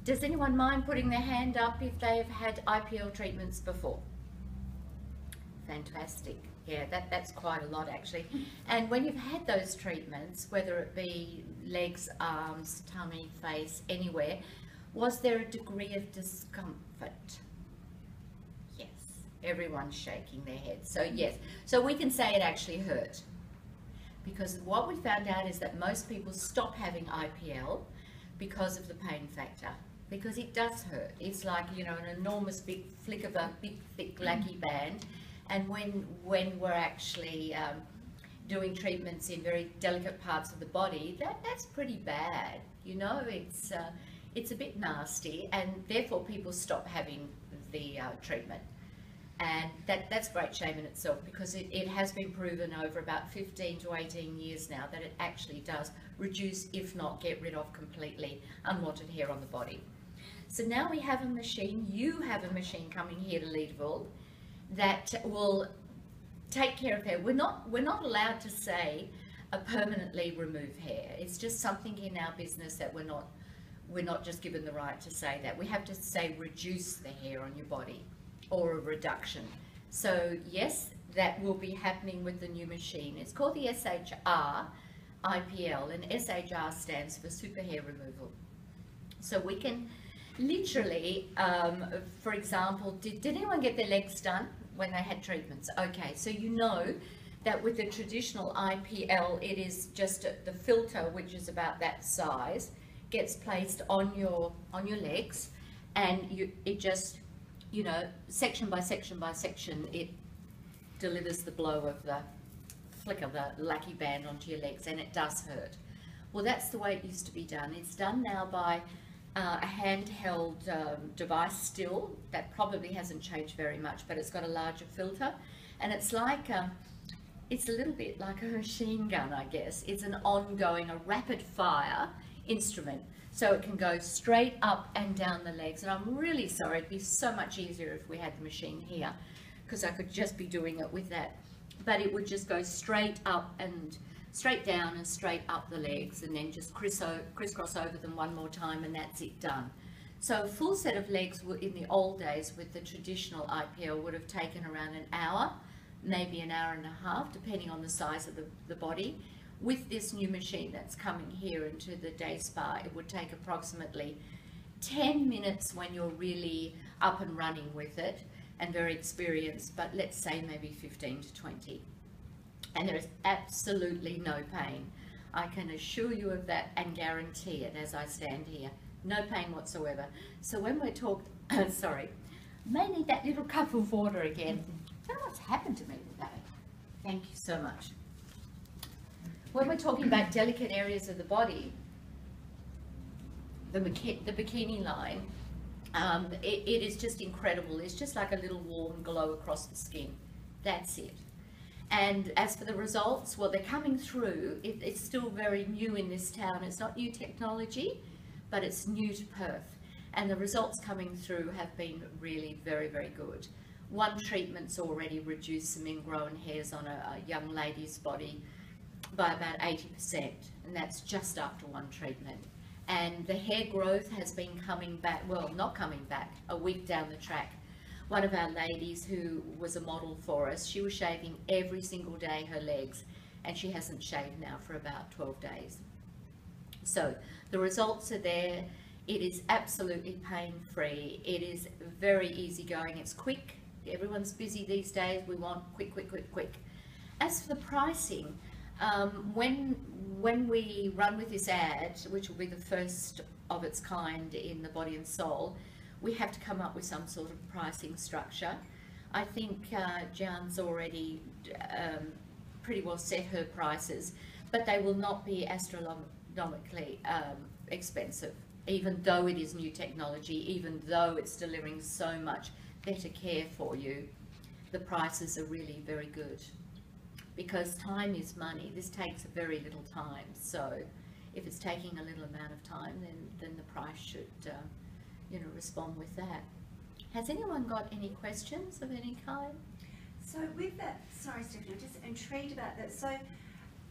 Does anyone mind putting their hand up if they've had IPL treatments before? Fantastic. Yeah, that's quite a lot actually. And when you've had those treatments, whether it be legs, arms, tummy, face, anywhere, was there a degree of discomfort? Yes, everyone's shaking their head. So yes, so we can say it actually hurt. Because what we found out is that most people stop having IPL because of the pain factor. Because it does hurt. It's like, you know, an enormous big flick of a big thick lacky band. And when we're actually doing treatments in very delicate parts of the body, that's pretty bad. You know, it's a bit nasty, and therefore people stop having the treatment. And that's great shame in itself, because it has been proven over about 15 to 18 years now that it actually does reduce, if not get rid of completely, unwanted hair on the body. So now we have a machine, you have a machine coming here to Leadville that will take care of hair. We're not allowed to say permanently remove hair. It's just something in our business that we're not just given the right to say that. We have to say reduce the hair on your body, or a reduction. So yes, that will be happening with the new machine. It's called the SHR IPL, and SHR stands for super hair removal. So we can literally, for example, did anyone get their legs done when they had treatments? Okay, so you know that with the traditional IPL, it is just the filter, which is about that size, gets placed on your legs, and it just, you know, section by section by section, it delivers the blow of the flick of the lacky band onto your legs, and it does hurt. Well, that's the way it used to be done. It's done now by a handheld device still, that probably hasn't changed very much, but it's got a larger filter, and it's like, it's a little bit like a machine gun, I guess. It's an ongoing, a rapid fire instrument. So it can go straight up and down the legs. And I'm really sorry, it'd be so much easier if we had the machine here, because I could just be doing it with that. But it would just go straight up and straight down and straight up the legs, and then just crisscross over them one more time, and that's it, done. So a full set of legs in the old days with the traditional IPL would have taken around an hour, maybe an hour and a half, depending on the size of the body. With this new machine that's coming here into the day spa, it would take approximately 10 minutes when you're really up and running with it and very experienced, but let's say maybe 15 to 20. And there is absolutely no pain. I can assure you of that and guarantee it as I stand here. No pain whatsoever. So when we're talking, sorry, may need that little cup of water again. I don't know what's happened to me today. Thank you so much. When we're talking about delicate areas of the body, the bikini line, it is just incredible. It's just like a little warm glow across the skin. That's it. And as for the results, well, they're coming through. It's still very new in this town. It's not new technology, but it's new to Perth. And the results coming through have been really very, very good. One treatment's already reduced some ingrown hairs on a young lady's body by about 80%, and that's just after one treatment. And the hair growth has been coming back, well, not coming back, a week down the track. One of our ladies who was a model for us, she was shaving every single day her legs, and she hasn't shaved now for about 12 days. So the results are there. It is absolutely pain-free. It is very easygoing. It's quick. Everyone's busy these days. We want quick, quick, quick, quick. As for the pricing, when we run with this ad, which will be the first of its kind in the Body and Soul, we have to come up with some sort of pricing structure. I think Jan's already pretty well set her prices, but they will not be astronomically expensive, even though it is new technology, even though it's delivering so much better care for you. The prices are really very good, because time is money. This takes very little time, so if it's taking a little amount of time, then the price should you know, respond with that. Has anyone got any questions of any kind? So with that, sorry Stephanie, I'm just intrigued about that. So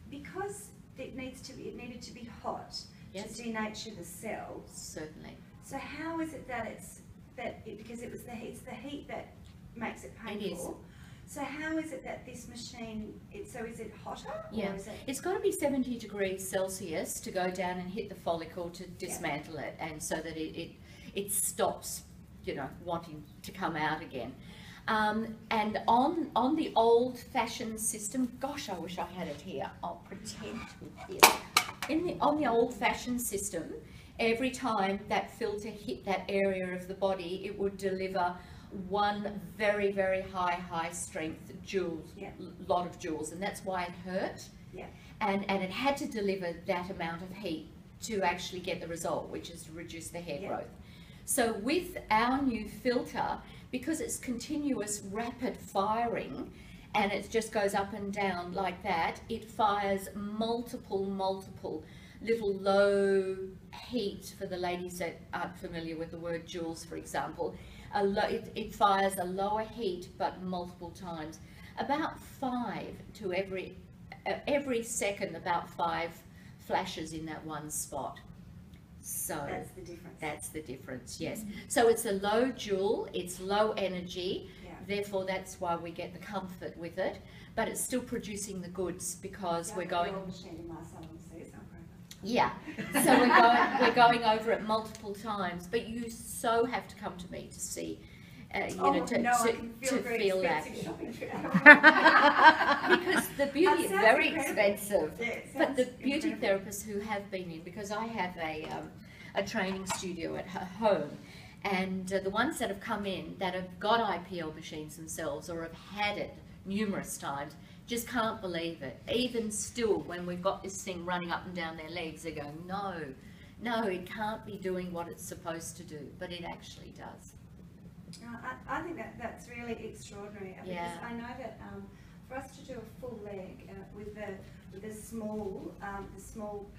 because it needed to be hot, Yes. to denature the cells. Certainly. So how is it that because it's the heat that makes it painful? It is. So how is it that this machine, so is it hotter? Yeah, Or is it... it's got to be 70 degrees Celsius to go down and hit the follicle to dismantle it, and so that it stops, you know, wanting to come out again. And on the old-fashioned system, gosh, I wish I had it here. I'll pretend with this. On the old-fashioned system, every time that filter hit that area of the body, it would deliver one very, very high strength joule, lot of joules, and that's why it hurt. Yeah. And it had to deliver that amount of heat to actually get the result, which is to reduce the hair growth. So with our new filter, because it's continuous rapid firing, and it just goes up and down like that, it fires multiple little low heat, for the ladies that aren't familiar with the word joules, for example. It fires a lower heat, but multiple times. About 5 to every second, about 5 flashes in that one spot. So that's the difference. That's the difference, yes. So it's a low joule, it's low energy, therefore that's why we get the comfort with it, but it's still producing the goods, because we're going... Yeah, so we're going over it multiple times, but you so have to come to me to see, to feel that. Because the beauty is very expensive, but the beauty therapists who have been in, because I have a training studio at home, and the ones that have come in that have got IPL machines themselves or have had it numerous times, just can't believe it. Even still, when we've got this thing running up and down their legs, they're going, no, it can't be doing what it's supposed to do, but it actually does. I think that's really extraordinary, because I know that for us to do a full leg with the small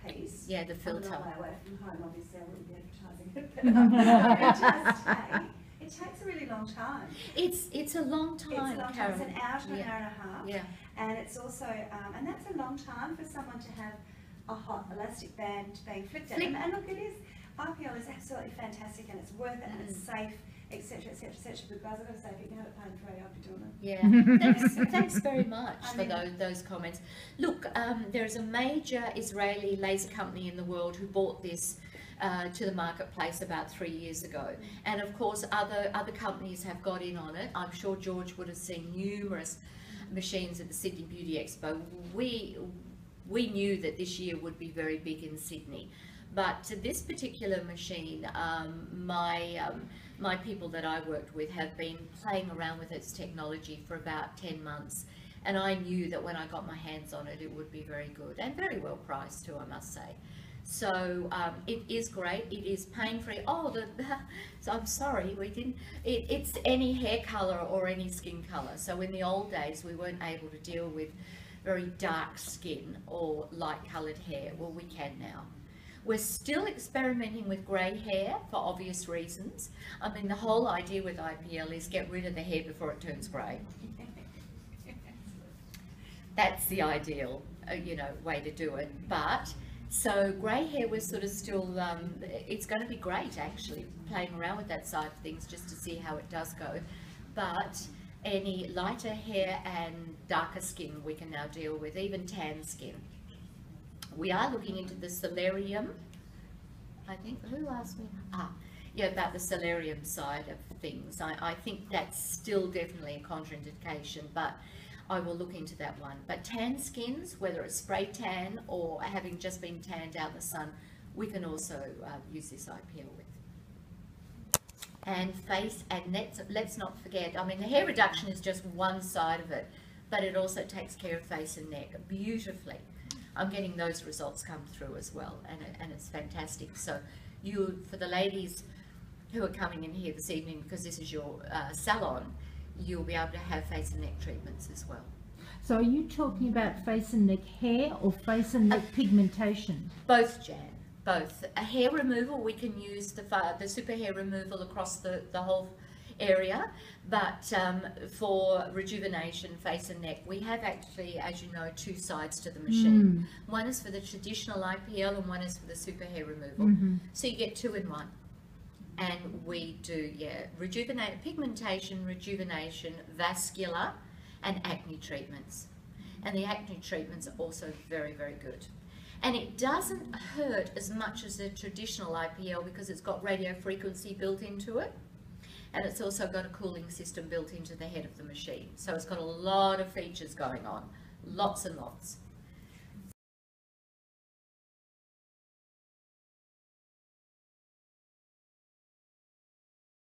piece. Yeah, the filter. I'm away from home, obviously I wouldn't be advertising it, it takes a really long time. It's a long time. It's a long time. It's an hour to an hour and a half. Yeah. And it's also, and that's a long time for someone to have a hot elastic band being flipped at them. And look, it is, IPL is absolutely fantastic, and it's worth it, and it's safe, etc., etc., etc. But guys, I've got to say, if you can have it paid free, I'll be doing it. Yeah, thanks very much for those comments. Look, there's a major Israeli laser company in the world who bought this to the marketplace about 3 years ago, and of course other companies have got in on it. I'm sure George would have seen numerous machines at the Sydney Beauty Expo. We knew that this year would be very big in Sydney, but this particular machine, my people that I worked with have been playing around with its technology for about 10 months, and I knew that when I got my hands on it, it would be very good and very well priced too, I must say. So it is great. It is pain-free. Oh, so I'm sorry, we didn't. It's any hair color or any skin color. So in the old days, we weren't able to deal with very dark skin or light-colored hair. Well, we can now. We're still experimenting with grey hair for obvious reasons. I mean, the whole idea with IPL is get rid of the hair before it turns grey. That's the ideal, way to do it. But so grey hair, we're sort of still, it's going to be great actually, playing around with that side of things just to see how it does go. But any lighter hair and darker skin we can now deal with, even tan skin. We are looking into the solarium. I think, who asked me? About the solarium side of things. I think that's still definitely a contraindication, but I will look into that one. But tan skins, whether it's spray tan or having just been tanned out in the sun, we can also use this IPL with. And face, and let's not forget, I mean, the hair reduction is just one side of it, but it also takes care of face and neck beautifully. I'm getting those results come through as well, and it's fantastic. So for the ladies who are coming in here this evening, because this is your salon, you'll be able to have face and neck treatments as well. So are you talking about face and neck hair or face and neck pigmentation? Both, Jan, both. A hair removal, we can use the super hair removal across the whole area. But for rejuvenation, face and neck, we have actually, as you know, two sides to the machine. One is for the traditional IPL and one is for the super hair removal. So you get two in one. And we do, rejuvenate, pigmentation, rejuvenation, vascular, and acne treatments. And the acne treatments are also very, very good. And it doesn't hurt as much as the traditional IPL because it's got radio frequency built into it. And it's also got a cooling system built into the head of the machine. So it's got a lot of features going on, lots and lots.